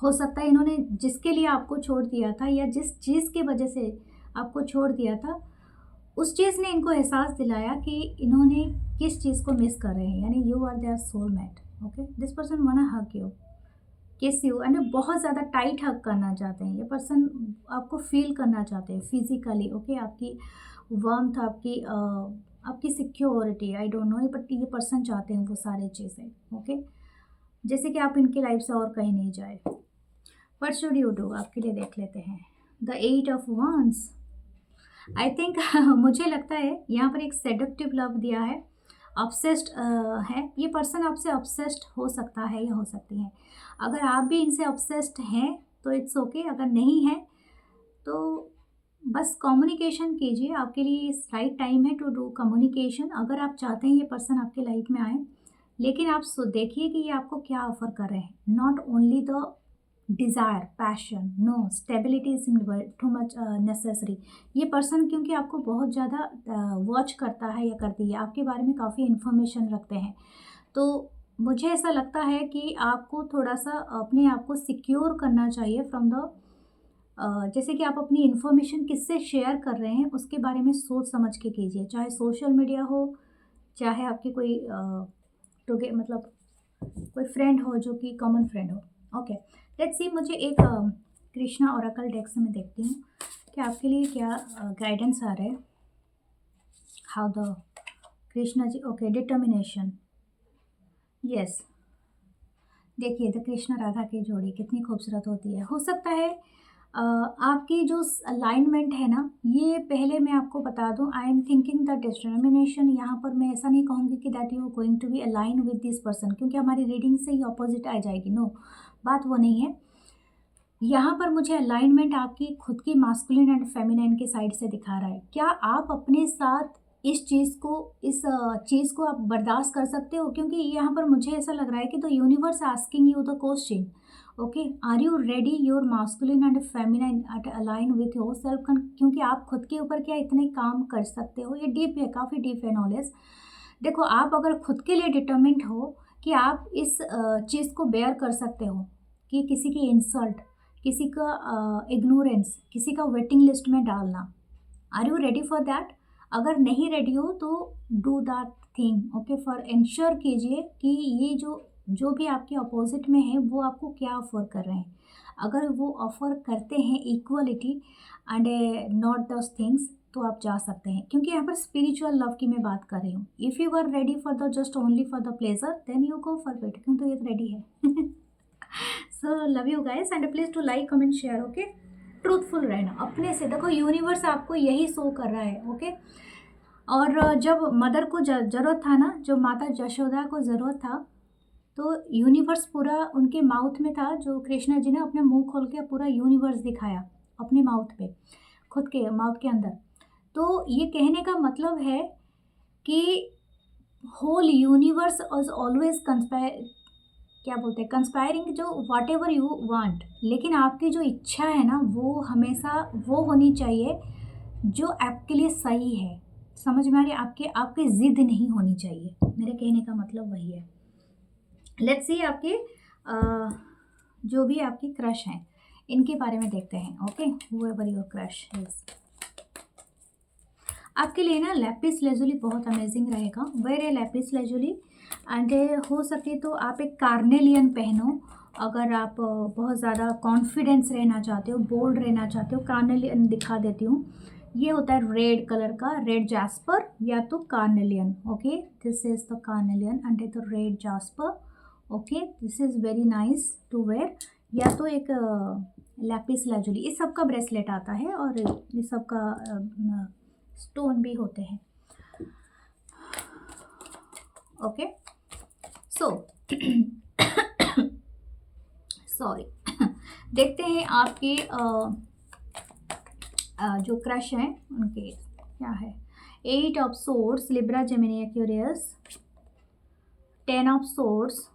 हो सकता है इन्होंने जिसके लिए आपको छोड़ दिया था या जिस चीज़ की वजह से आपको छोड़ दिया था, उस चीज़ ने इनको एहसास दिलाया कि इन्होंने किस चीज़ को मिस कर रहे हैं, यानी you are their soulmate. Okay, this person want to hug you, kiss you, and बहुत ज़्यादा टाइट हग करना चाहते हैं ये पर्सन, आपको फील करना चाहते हैं फिजिकली, ओके, आपकी वार्मथ, आपकी security, I don't no, but ये पर्सन चाहते हैं वो सारी चीज़ें, ओके, जैसे कि आप इनकी लाइफ से और कहीं नहीं जाए। व्हाट शुड यू डू, आपके लिए देख लेते हैं the 8 of wands। I think मुझे लगता है यहाँ पर एक सेडक्टिव लव दिया है, ऑब्सेस्ड है, ये पर्सन आपसे ऑब्सेस्ड हो सकता है या हो सकती है। अगर आप भी इनसे ऑब्सेस्ड हैं तो इट्स ओके, अगर नहीं है तो बस कम्युनिकेशन कीजिए, आपके लिए राइट टाइम है टू डू कम्युनिकेशन। अगर आप चाहते हैं ये पर्सन आपके लाइफ में आए, लेकिन आप देखिए कि ये आपको क्या ऑफर कर रहे हैं, not only the desire, passion, no, stability is too much necessary. ये पर्सन क्योंकि आपको बहुत ज़्यादा वॉच करता है या करती है, आपके बारे में काफ़ी इन्फॉर्मेशन रखते हैं, तो मुझे ऐसा लगता है कि आपको थोड़ा सा अपने आप को सिक्योर करना चाहिए फ्रॉम द जैसे कि आप अपनी इन्फॉर्मेशन किससे शेयर कर रहे हैं उसके बारे में सोच समझ के कीजिए, चाहे सोशल मीडिया हो, चाहे आपकी कोई मतलब कोई फ्रेंड हो जो कि कॉमन फ्रेंड हो। ओके, लेट्स सी, मुझे एक कृष्णा ओरेकल डेक से मैं देखती हूँ कि आपके लिए क्या गाइडेंस आ रहे हैं। How the Krishna ji, okay, determination, yes, देखिए द कृष्णा राधा की जोड़ी कितनी खूबसूरत होती है। हो सकता है आपकी जो अलाइनमेंट है ना, ये पहले मैं आपको बता दूं, I am thinking the determination, यहाँ पर मैं ऐसा नहीं कहूँगी कि that you going to be align with this person, क्योंकि हमारी रीडिंग से ही ऑपोजिट आ जाएगी, नो, बात वो नहीं है। यहाँ पर मुझे अलाइनमेंट आपकी खुद की मास्कुलिन एंड फेमिनाइन के साइड से दिखा रहा है। क्या आप अपने साथ इस चीज़ को आप बर्दाश्त कर सकते हो, क्योंकि यहाँ पर मुझे ऐसा लग रहा है कि the universe asking you the question, okay, are you ready your masculine and feminine at align with yourself, क्योंकि आप खुद के ऊपर क्या इतने काम कर सकते हो। ये डीप है, काफ़ी डीप है नॉलेज। देखो, आप अगर खुद के लिए डिटर्मिन्ड हो कि आप इस चीज़ को बेयर कर सकते हो कि किसी की इंसल्ट, किसी का इग्नोरेंस, किसी का वेटिंग लिस्ट में डालना, are you ready for that. अगर नहीं रेडी हो तो do that thing, okay, for ensure कीजिए कि ये जो भी आपके अपोजिट में है वो आपको क्या ऑफर कर रहे हैं। अगर वो ऑफर करते हैं इक्वलिटी एंड नॉट दस थिंग्स, तो आप जा सकते हैं, क्योंकि यहाँ पर स्पिरिचुअल लव की मैं बात कर रही हूँ। If you are ready for the just only for the pleasure, then you go for it, क्योंकि ये रेडी है so love you guys and please to like comment share. Okay, truthful रहना अपने से। देखो यूनिवर्स आपको यही शो कर रहा है। ओके, और जब मदर को ज़रूरत था ना, जो माता यशोदा को ज़रूरत था, तो यूनिवर्स पूरा उनके माउथ में था। जो कृष्णा जी ने अपने मुंह खोल के पूरा यूनिवर्स दिखाया अपने माउथ पे, खुद के माउथ के अंदर। तो ये कहने का मतलब है कि होल यूनिवर्स इज ऑलवेज क्या बोलते हैं, कंस्पायरिंग, जो वाट एवर यू वांट। लेकिन आपकी जो इच्छा है ना, वो हमेशा वो होनी चाहिए जो आपके लिए सही है। समझ में आ रही है? आपकी ज़िद नहीं होनी चाहिए। मेरे कहने का मतलब वही है। लेट्स सी आपके जो भी आपकी क्रश हैं, इनके बारे में देखते हैं। Okay, whoever your crush is, आपके लिए ना लैपिस लेजुली बहुत अमेजिंग रहेगा। Wear a lapis lazuli and हो सके तो आप एक कार्नेलियन पहनो। अगर आप बहुत ज़्यादा कॉन्फिडेंस रहना चाहते हो, बोल्ड रहना चाहते हो, कार्नेलियन दिखा देती हूँ। ये होता है रेड कलर का, रेड जैस्पर या तो carnelian. Okay, this is the carnelian and the red jasper. Okay, this is very nice to wear. या तो एक लैपिस लेजुली, इस सब का ब्रेसलेट आता है और इस सब का स्टोन भी होते हैं। ओके, सो सॉरी देखते हैं आपके जो क्रश हैं उनके क्या है। 8 of swords, Libra, Gemini, Aquarius. 10 of swords,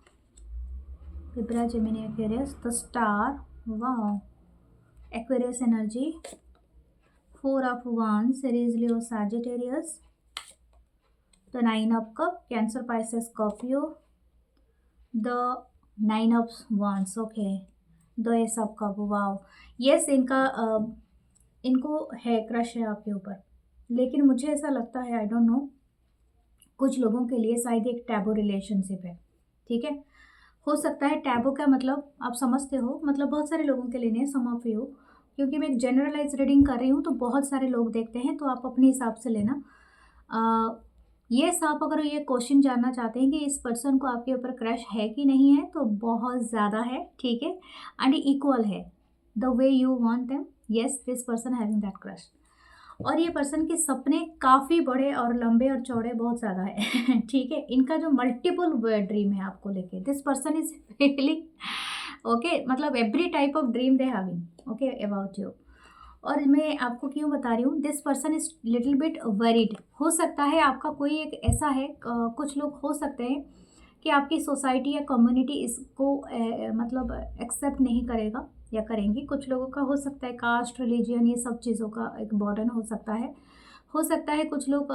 Libra, Gemini, Aquarius. The star, wow, Aquarius energy. 4 of Wands, Aries, Leo, Sagittarius. The 9 of Cups, Cancer, Pisces, Scorpio. The 9 of Wands, okay. The Ace of Cups, wow. Yes, इनको है crush है आपके ऊपर, लेकिन मुझे ऐसा लगता है, आई डोंट नो, कुछ लोगों के लिए शायद एक टैबू रिलेशनशिप है। ठीक है, हो सकता है टैबू का मतलब आप समझते हो, मतलब बहुत सारे लोगों के लिए नहीं, सम ऑफ यू, क्योंकि मैं एक जनरलाइज रीडिंग कर रही हूँ तो बहुत सारे लोग देखते हैं, तो आप अपने हिसाब से लेना। ये आप अगर ये क्वेश्चन जानना चाहते हैं कि इस पर्सन को आपके ऊपर क्रश है कि नहीं है, तो बहुत ज़्यादा है। ठीक है, एंड इक्वल है। The way you want them, yes this person having that crush. और ये पर्सन के सपने काफ़ी बड़े और लंबे और चौड़े बहुत ज़्यादा है। ठीक है, इनका जो मल्टीपल ड्रीम है आपको लेके, this person is feeling okay, मतलब every type of dream they having okay about you. और मैं आपको क्यों बता रही हूँ, this person is little bit worried. हो सकता है आपका कोई एक ऐसा है, कुछ लोग हो सकते हैं कि आपकी सोसाइटी या कम्युनिटी इसको मतलब एक्सेप्ट नहीं करेगा या करेंगी। कुछ लोगों का हो सकता है कास्ट, रिलीजियन, ये सब चीज़ों का एक बर्डन हो सकता है। हो सकता है कुछ लोग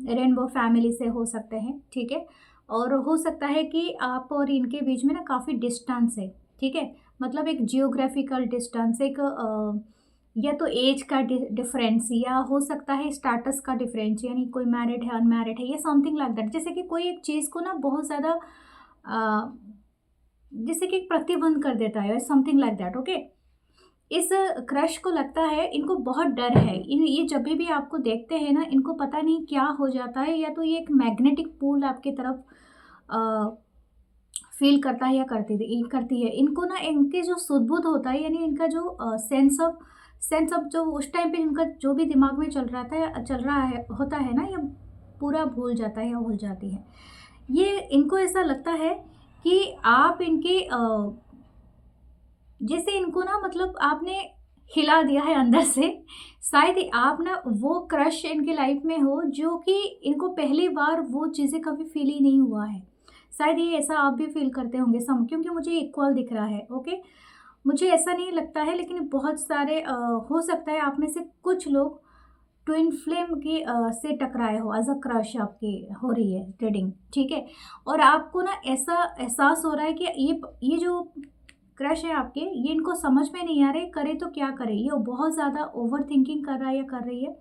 रेनबो फैमिली से हो सकते हैं। ठीक है, और हो सकता है कि आप और इनके बीच में ना काफ़ी डिस्टेंस है। ठीक है, मतलब एक जियोग्राफिकल डिस्टेंस, एक या तो एज का डिफरेंस, या हो सकता है स्टेटस का डिफरेंस, यानी कोई मैरिड है, अनमैरिड है, या समथिंग लाइक दैट। जैसे कि कोई एक चीज़ को ना बहुत ज़्यादा जैसे कि प्रतिबंध कर देता है, समथिंग लाइक दैट। ओके, इस क्रश को लगता है इनको बहुत डर है। ये जब भी आपको देखते हैं ना, इनको पता नहीं क्या हो जाता है, या तो ये एक मैग्नेटिक पुल आपकी तरफ फील करता है या करती है। इनको ना इनके जो सुदबुद होता है, यानी इनका जो सेंस ऑफ जो उस टाइम पे इनका जो भी दिमाग में चल रहा है होता है ना, ये पूरा भूल जाता है या भूल जाती है। ये इनको ऐसा लगता है कि आप इनके जैसे इनको ना, मतलब आपने हिला दिया है अंदर से। शायद आप ना वो क्रश इनके लाइफ में हो जो कि इनको पहली बार वो चीज़ें कभी फील ही नहीं हुआ है। शायद ये ऐसा आप भी फील करते होंगे सम, क्योंकि मुझे इक्वल दिख रहा है। ओके, मुझे ऐसा नहीं लगता है, लेकिन बहुत सारे हो सकता है आप में से कुछ लोग ट्विन फ्लेम के से टकराए हो, एज अ क्रश आपकी हो रही है रीडिंग। ठीक है, और आपको ना ऐसा एहसास हो रहा है कि ये जो क्रश है आपके, ये इनको समझ में नहीं आ रहे करे तो क्या करे। ये बहुत ज़्यादा ओवर थिंकिंग कर रहा है या कर रही है।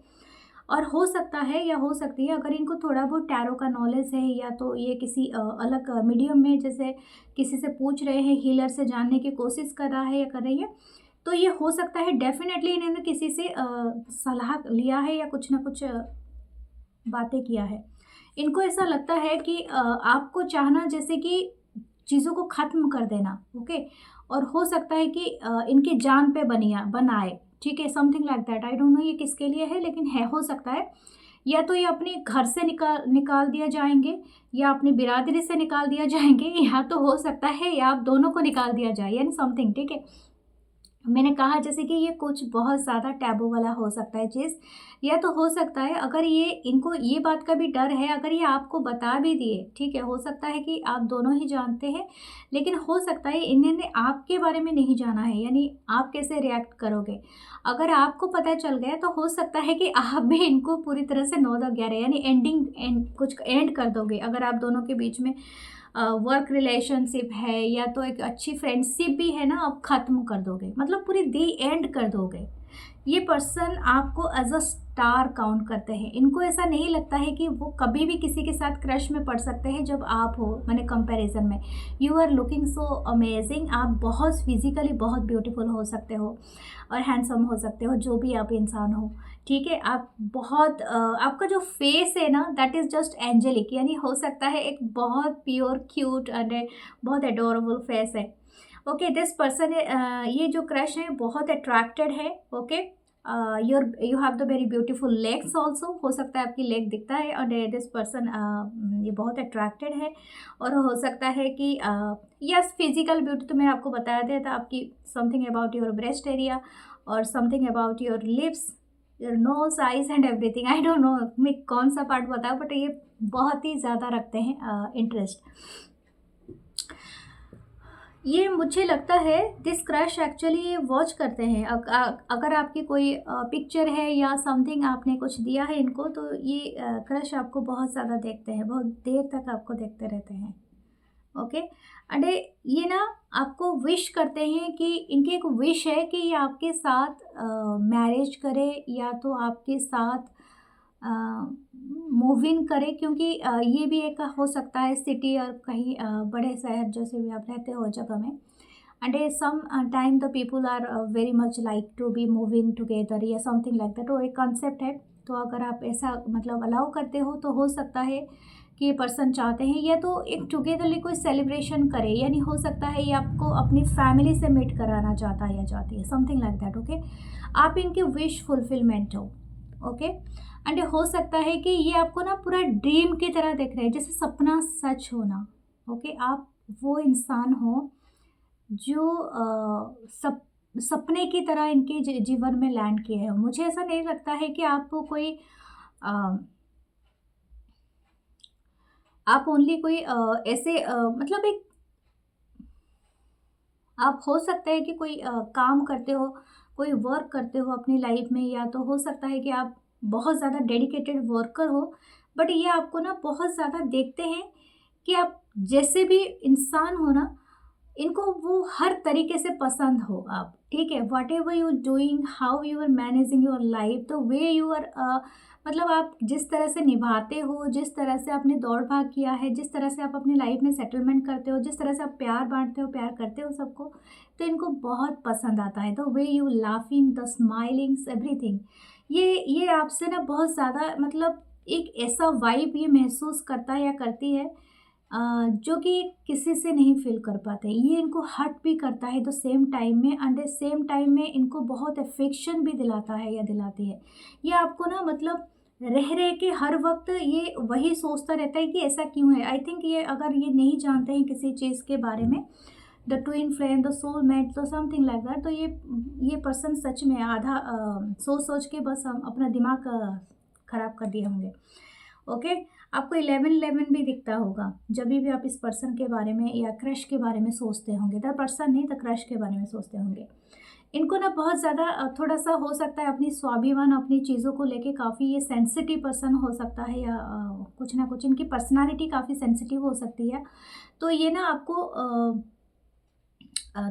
और हो सकता है या हो सकती है, अगर इनको थोड़ा बहुत टैरो का नॉलेज है, या तो ये किसी अलग मीडियम में जैसे किसी से पूछ रहे हैं, हीलर से जानने की कोशिश कर रहा है या कर रही है, तो ये हो सकता है डेफिनेटली इन्होंने किसी से सलाह लिया है या कुछ ना कुछ बातें किया है। इनको ऐसा लगता है कि आपको चाहना, जैसे कि चीज़ों को ख़त्म कर देना, ओके। और हो सकता है कि इनकी जान पे बनाए, ठीक है, something like that. I don't no ये किसके लिए है, लेकिन है, हो सकता है। या तो ये अपने घर से निकाल निकाल दिया जाएंगे, या अपनी बिरादरी से निकाल दिया जाएंगे, या तो हो सकता है या आप दोनों को निकाल दिया जाए, यानी समथिंग, ठीक है। मैंने कहा जैसे कि ये कुछ बहुत ज़्यादा टैबू वाला हो सकता है चीज़, या तो हो सकता है अगर ये इनको ये बात का भी डर है, अगर ये आपको बता भी दिए, ठीक है, हो सकता है कि आप दोनों ही जानते हैं, लेकिन हो सकता है इन्होंने आपके बारे में नहीं जाना है, यानी आप कैसे रिएक्ट करोगे। अगर आपको पता चल गया तो हो सकता है कि आप भी इनको पूरी तरह से 9-10-11 यानी कुछ एंड कर दोगे। अगर आप दोनों के बीच में वर्क रिलेशनशिप है या तो एक अच्छी फ्रेंडशिप भी है ना, आप ख़त्म कर दोगे, मतलब पूरी दी एंड कर दोगे। ये पर्सन आपको एज अ स्टार काउंट करते हैं। इनको ऐसा नहीं लगता है कि वो कभी भी किसी के साथ क्रश में पड़ सकते हैं जब आप हो, मैंने कंपैरिजन में। You are looking so amazing. आप बहुत फिजिकली बहुत ब्यूटीफुल हो सकते हो और हैंडसम हो सकते हो, जो भी आप इंसान हो, ठीक है। आप बहुत आपका जो फेस है ना, दैट इज़ जस्ट एंजेलिक, यानी हो सकता है एक बहुत प्योर क्यूट एंड बहुत एडोरेबल फेस है, ओके। दिस पर्सन ये जो क्रश है बहुत अट्रैक्टेड है, okay. You have the very beautiful legs also, हो सकता है आपकी लेग दिखता है, और दिस पर्सन ये बहुत अट्रैक्टेड है। और हो सकता है कि यस, फिजिकल ब्यूटी तो मैंने आपको बताया दिया था, आपकी something about your breast area और something about your lips, your nose, eyes and everything. I don't know मैं कौन सा पार्ट बताऊँ, बट ये बहुत ही ज़्यादा रखते हैं इंटरेस्ट। ये मुझे लगता है दिस क्रश एक्चुअली ये वॉच करते हैं। अगर आपकी कोई पिक्चर है या समथिंग आपने कुछ दिया है इनको, तो ये क्रश आपको बहुत ज़्यादा देखते हैं, बहुत देर तक आपको देखते रहते हैं, ओके। एंड ये ना आपको विश करते हैं कि इनकी एक विश है कि ये आपके साथ मैरिज करे, या तो आपके साथ मूव इन करें, क्योंकि ये भी एक हो सकता है सिटी और कहीं बड़े शहर जैसे भी आप रहते हो जगह में। And some time the people are very much like to be moving together या समथिंग लाइक दैट, वो एक कॉन्सेप्ट है। तो अगर आप ऐसा मतलब अलाउ करते हो तो हो सकता है कि ये पर्सन चाहते हैं या तो एक टुगेदरली कोई सेलिब्रेशन करे, यानी हो सकता है ये आपको अपनी फैमिली से मीट कराना चाहता है या चाहती है, समथिंग लाइक दैट, ओके। आप इनकी विश फुलफिलमेंट हो, ओके। एंड हो सकता है कि ये आपको ना पूरा ड्रीम की तरह देख रहे हैं, जैसे सपना सच होना, ओके। आप वो इंसान हो जो सपने की तरह इनके जीवन में लैंड किए हो। मुझे ऐसा नहीं लगता है कि आपको कोई अ, आप ओनली कोई ऐसे मतलब एक आप हो सकता है कि कोई काम करते हो, कोई वर्क करते हो अपनी लाइफ में, या तो हो सकता है कि आप बहुत ज़्यादा डेडिकेटेड वर्कर हो, बट ये आपको ना बहुत ज़्यादा देखते हैं कि आप जैसे भी इंसान हो ना, इनको वो हर तरीके से पसंद हो आप, ठीक है। Whatever you doing, how you are managing your life, the way you are मतलब आप जिस तरह से निभाते हो, जिस तरह से आपने दौड़ भाग किया है, जिस तरह से आप अपनी लाइफ में सेटलमेंट करते हो, जिस तरह से आप प्यार बांटते हो, प्यार करते हो सबको, तो इनको बहुत पसंद आता है। The way you laughing, the smilings, everything, ये आपसे ना बहुत ज़्यादा मतलब एक ऐसा वाइब ये महसूस करता है या करती है जो कि किसी से नहीं फ़ील कर पाते। ये इनको हर्ट भी करता है द सेम टाइम में, एंड द सेम टाइम में इनको बहुत अफेक्शन भी दिलाता है या दिलाती है। ये आपको ना मतलब रह के हर वक़्त ये वही सोचता रहता है कि ऐसा क्यों है? आई थिंक ये अगर ये नहीं जानते हैं किसी चीज़ के बारे में, the twin flame, the soulmate, तो समथिंग लाइक दैट, तो ये पर्सन सच में आधा सोच-सोच के बस हम अपना दिमाग ख़राब कर दिए होंगे। ओके। आपको 11-11 भी दिखता होगा जब भी आप इस पर्सन के बारे में या क्रश के बारे में सोचते होंगे। द पर्सन नहीं, द क्रश के बारे में सोचते होंगे। इनको ना बहुत ज़्यादा थोड़ा-सा हो सकता है अपनी स्वाभिमान, अपनी चीज़ों को लेके काफ़ी ये सेंसिटिव पर्सन हो सकता है, या कुछ ना कुछ इनकी पर्सनैलिटी काफ़ी सेंसिटिव हो सकती है। तो ये ना आपको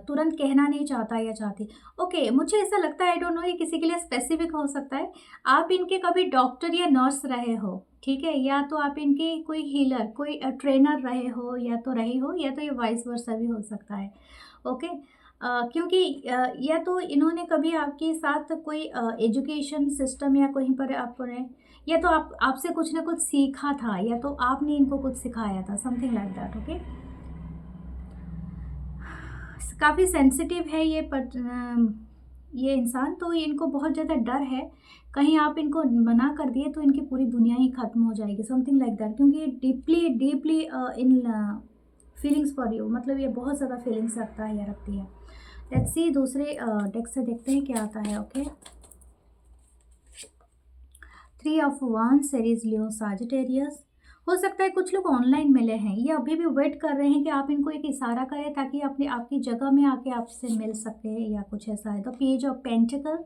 तुरंत कहना नहीं चाहता या चाहती। ओके, मुझे ऐसा लगता है, आई डोंट नो ये किसी के लिए स्पेसिफिक हो सकता है। आप इनके कभी डॉक्टर या नर्स रहे हो, ठीक है, या तो आप इनके कोई हीलर, कोई ट्रेनर रहे हो, या तो रही हो, या तो ये वाइस वर्सा भी हो सकता है, ओके। क्योंकि या तो इन्होंने कभी आपके साथ कोई एजुकेशन सिस्टम या कहीं पर आपने, या तो आप आपसे कुछ ना कुछ सीखा था, या तो आपने इनको कुछ सिखाया था, समथिंग लाइक दैट, ओके। काफ़ी सेंसिटिव है ये ये इंसान, तो ये इनको बहुत ज़्यादा डर है, कहीं आप इनको मना कर दिए तो इनकी पूरी दुनिया ही ख़त्म हो जाएगी, समथिंग लाइक दैट, क्योंकि ये deeply deeply in feelings for you, मतलब ये बहुत ज़्यादा फीलिंग्स रखता है या रखती है। लेट्स सी दूसरे डेक से देखते हैं क्या आता है। Okay, 3 of wands, Aries, Leo, Sagittarius. हो सकता है कुछ लोग ऑनलाइन मिले हैं, ये अभी भी वेट कर रहे हैं कि आप इनको एक इशारा करें ताकि अपने आपकी जगह में आके आपसे मिल सके, या कुछ ऐसा है। द पेज ऑफ पेंटिकल,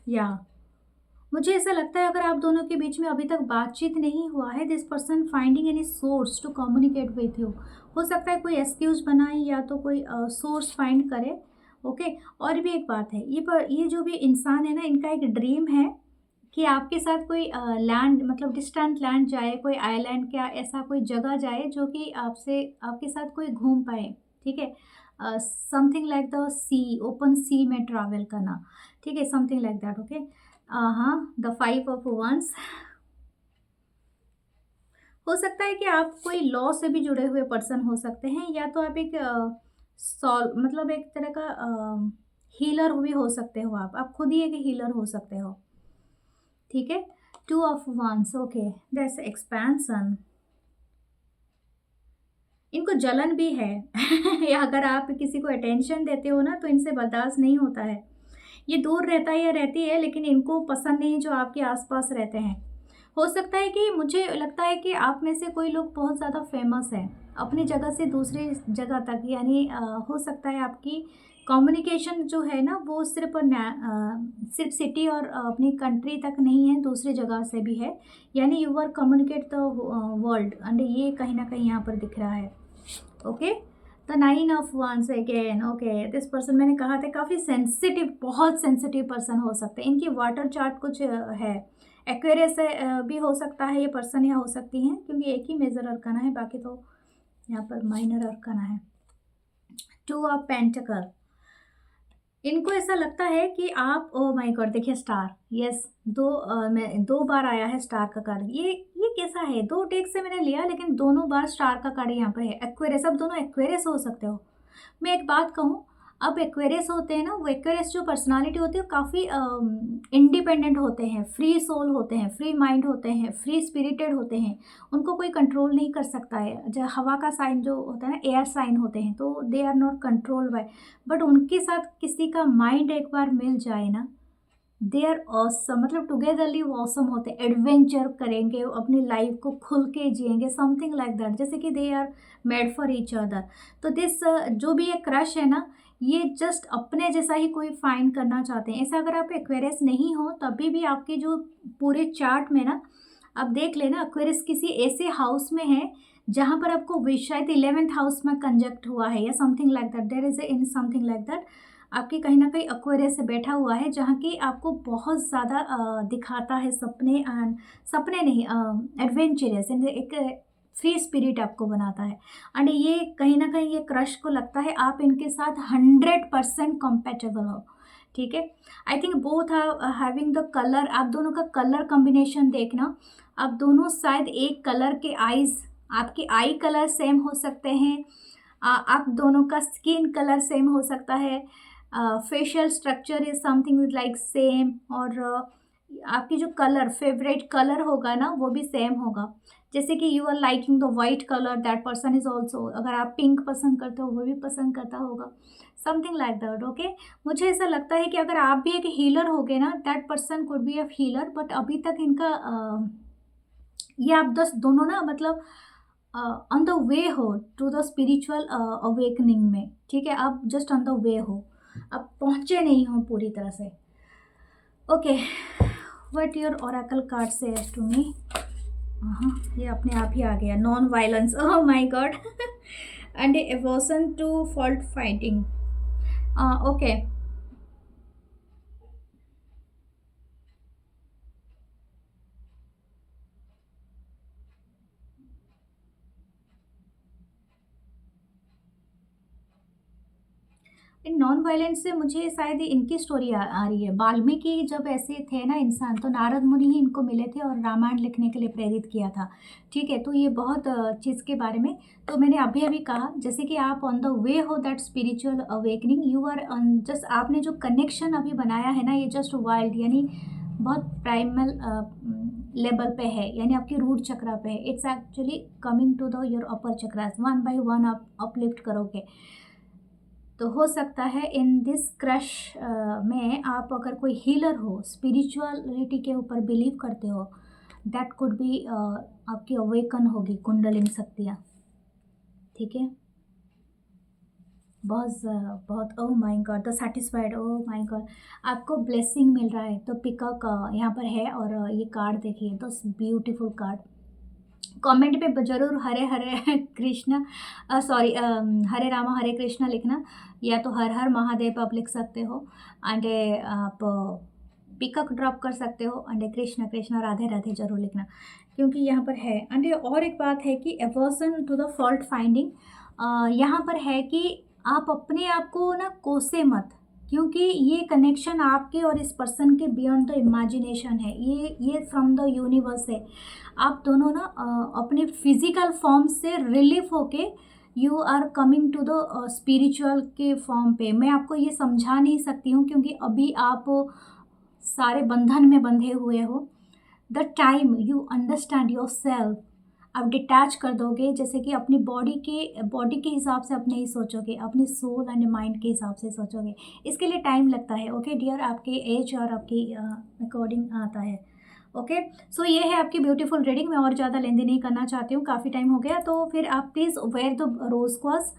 या मुझे ऐसा लगता है अगर आप दोनों के बीच में अभी तक बातचीत नहीं हुआ है, this person finding any source to communicate with you. हो सकता है कोई एक्सक्यूज बनाए या तो कोई सोर्स फाइंड करे। ओके, और भी एक बात है, ये जो भी इंसान है ना, इनका एक ड्रीम है कि आपके साथ कोई लैंड, मतलब डिस्टेंट लैंड जाए, कोई आइलैंड, क्या ऐसा कोई जगह जाए जो कि आपसे आपके साथ कोई घूम पाए। ठीक है, something like the sea, open sea में ट्रैवल करना। ठीक है, समथिंग लाइक दैट। ओके, हाँ, द 5 ऑफ वंस। हो सकता है कि आप कोई लॉ से भी जुड़े हुए पर्सन हो सकते हैं, या तो आप एक सॉल्व, मतलब एक तरह का हीलर भी हो सकते हो। आप खुद ही एक हीलर हो सकते हो। ठीक है, 2 of wands. Okay, that's expansion. इनको जलन भी है या अगर आप किसी को अटेंशन देते हो ना, तो इनसे बर्दाश्त नहीं होता है। ये दूर रहता है या रहती है, लेकिन इनको पसंद नहीं जो आपके आसपास रहते हैं। हो सकता है कि, मुझे लगता है कि आप में से कोई लोग बहुत ज़्यादा फेमस हैं अपनी जगह से दूसरी जगह तक, यानी हो सकता है आपकी कम्युनिकेशन जो है ना, वो सिर्फ सिटी और अपनी कंट्री तक नहीं है, दूसरी जगह से भी है, यानी you are communicate the world, and ये कहीं ना कहीं यहाँ पर दिख रहा है। Okay, the 9 of wands again. Okay, this person, मैंने कहा था काफ़ी सेंसिटिव, बहुत सेंसिटिव पर्सन हो सकते हैं। इनकी वाटर चार्ट कुछ है, एक्वेरियस भी हो सकता है ये पर्सन, या हो सकती हैं, क्योंकि एक ही मेजर अरकाना है, बाकी तो यहाँ पर माइनर अरकाना है। 2 ऑफ पेंटिकल। इनको ऐसा लगता है कि आप, ओ माय गॉड, देखिए स्टार, यस, मैं 2 बार आया है स्टार का कार्ड। ये कैसा है, 2 टेक से मैंने लिया, लेकिन दोनों बार स्टार का कार्ड यहाँ पर है। एक्वेरियस, अब दोनों एक्वेरियस हो सकते हो। मैं एक बात कहूँ, अब एक्वेरियस होते हैं ना, वो एक्वेरियस जो पर्सनालिटी होती है वो काफ़ी इंडिपेंडेंट होते हैं, फ्री सोल होते हैं, फ्री माइंड होते हैं, फ्री स्पिरिटेड होते हैं। उनको कोई कंट्रोल नहीं कर सकता है। जो हवा का साइन जो होता है ना, एयर साइन होते हैं, तो they are not controlled by. But उनके साथ किसी का माइंड एक बार मिल जाए ना, दे आर ऑसम, मतलब टुगेदरली वो ऑसम होते हैं, एडवेंचर करेंगे, अपनी लाइफ को खुल के जिएंगे, समथिंग लाइक दैट, जैसे कि they are made for each other. तो दिस जो भी ये क्रश है ना, ये जस्ट अपने जैसा ही कोई फाइंड करना चाहते हैं। ऐसा अगर आप एक्वेरियस नहीं हो तभी भी आपके जो पूरे चार्ट में ना, आप देख लेना, एक्वेरियस किसी ऐसे हाउस में है जहाँ पर आपको शायद 11th हाउस में कंजक्ट हुआ है, या something like that, there is in something like that. आपके कहीं ना कहीं एक्वेरियस से बैठा हुआ है, जहाँ की आपको बहुत ज़्यादा दिखाता है सपने, एंड सपने नहीं, एडवेंचरस, एक फ्री स्पिरिट आपको बनाता है। एंड ये कहीं ना कहीं ये क्रश को लगता है आप इनके साथ 100% कंपेटेबल हो। ठीक है, I think both are having the colour, आप दोनों का कलर कॉम्बिनेशन देखना, आप दोनों शायद एक कलर के आईज, आपके आई कलर सेम हो सकते हैं, आप दोनों का स्किन कलर सेम हो सकता है, facial structure is something like same, और आपकी जो कलर, फेवरेट कलर होगा ना, वो भी सेम होगा। जैसे कि you are liking the white colour, that person is also, अगर आप पिंक पसंद करते हो वो भी पसंद करता होगा, समथिंग लाइक दैट। ओके, मुझे ऐसा लगता है कि अगर आप भी एक हीलर होगे ना, that person could be a healer, but अभी तक इनका ये आप दोनों ना, मतलब ऑन द वे हो टू द स्पिरिचुअल अवेकनिंग में। ठीक है, आप जस्ट ऑन द वे हो, आप पहुंचे नहीं हो पूरी तरह से। Okay, what your oracle card से टू मी। हाँ, ये अपने आप ही आ गया, non violence, oh my god, and aversion to fault fighting. Okay, in non violence से मुझे शायद इनकी स्टोरी आ रही है। वाल्मीकि जब ऐसे थे ना इंसान, तो नारद मुनि ही इनको मिले थे और रामायण लिखने के लिए प्रेरित किया था। ठीक है, तो ये बहुत चीज़ के बारे में तो मैंने अभी अभी कहा, जैसे कि आप ऑन द वे हो that spiritual awakening, you are on just, आपने जो कनेक्शन अभी बनाया है ना, ये जस्ट वाइल्ड, यानी बहुत प्राइमल लेवल पे है, यानी आपकी रूट चक्रा पे है। It's actually coming to the your upper chakras, one by one आप अपलिफ्ट करोगे। तो हो सकता है इन दिस क्रश में आप अगर कोई हीलर हो, स्पिरिचुअलिटी के ऊपर बिलीव करते हो, दैट कुड बी आपकी अवेकन होगी कुंडलिनी शक्तियाँ। ठीक है, बहुत ओह my God, the satisfied, oh my God, आपको ब्लेसिंग मिल रहा है। तो पिकॉक यहाँ पर है और ये कार्ड देखिए, तो ब्यूटीफुल कार्ड। कमेंट पे ज़रूर हरे हरे कृष्ण, सॉरी, हरे रामा हरे कृष्णा लिखना, या तो हर हर महादेव आप लिख सकते हो। एंड आप पिकअप ड्रॉप कर सकते हो, एंड कृष्ण कृष्ण राधे राधे जरूर लिखना, क्योंकि यहाँ पर है। एंड और एक बात है कि aversion to the fault finding, यहाँ पर है कि आप अपने आप को ना कोसे मत, क्योंकि ये कनेक्शन आपके और इस पर्सन के बियॉन्ड द इमेजिनेशन है, ये फ्रॉम द यूनिवर्स है। आप दोनों ना अपने फिजिकल फॉर्म से रिलीफ होके you are coming to the spiritual के फॉर्म पे। मैं आपको ये समझा नहीं सकती हूँ, क्योंकि अभी आप सारे बंधन में बंधे हुए हो। The time you understand your self, आप डिटैच कर दोगे, जैसे कि अपनी बॉडी के हिसाब से अपने ही सोचोगे, अपनी सोल एंड माइंड के हिसाब से सोचोगे। इसके लिए टाइम लगता है, ओके डियर, आपके एज और आपकी अकॉर्डिंग आता है। ओके, सो ये है आपकी ब्यूटीफुल रीडिंग। मैं और ज़्यादा लेंदी नहीं करना चाहती हूँ, काफ़ी टाइम हो गया। तो फिर आप please wear the rose quartz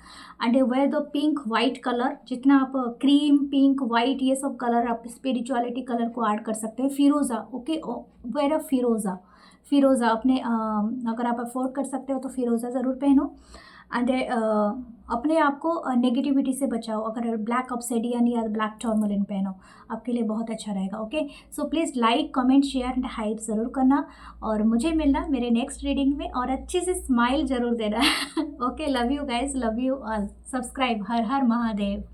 and wear the pink white colour, जितना आप क्रीम पिंक वाइट ये सब कलर आप स्पिरिचुअलिटी कलर को ऐड कर सकते हैं। फिरोज़ा, ओके, वेयर अ फिरोज़ा अपने अगर आप अफोर्ड कर सकते हो तो फिरोज़ा ज़रूर पहनो। एंड अपने आप को नेगेटिविटी से बचाओ। अगर ब्लैक ऑब्सिडियन या ब्लैक टर्मलिन पहनो, आपके लिए बहुत अच्छा रहेगा। Okay, so please like comment share and hype ज़रूर करना, और मुझे मिलना मेरे नेक्स्ट रीडिंग में, और अच्छी सी स्माइल ज़रूर देना। Okay, love you guys, love you all, subscribe, her her Mahadev.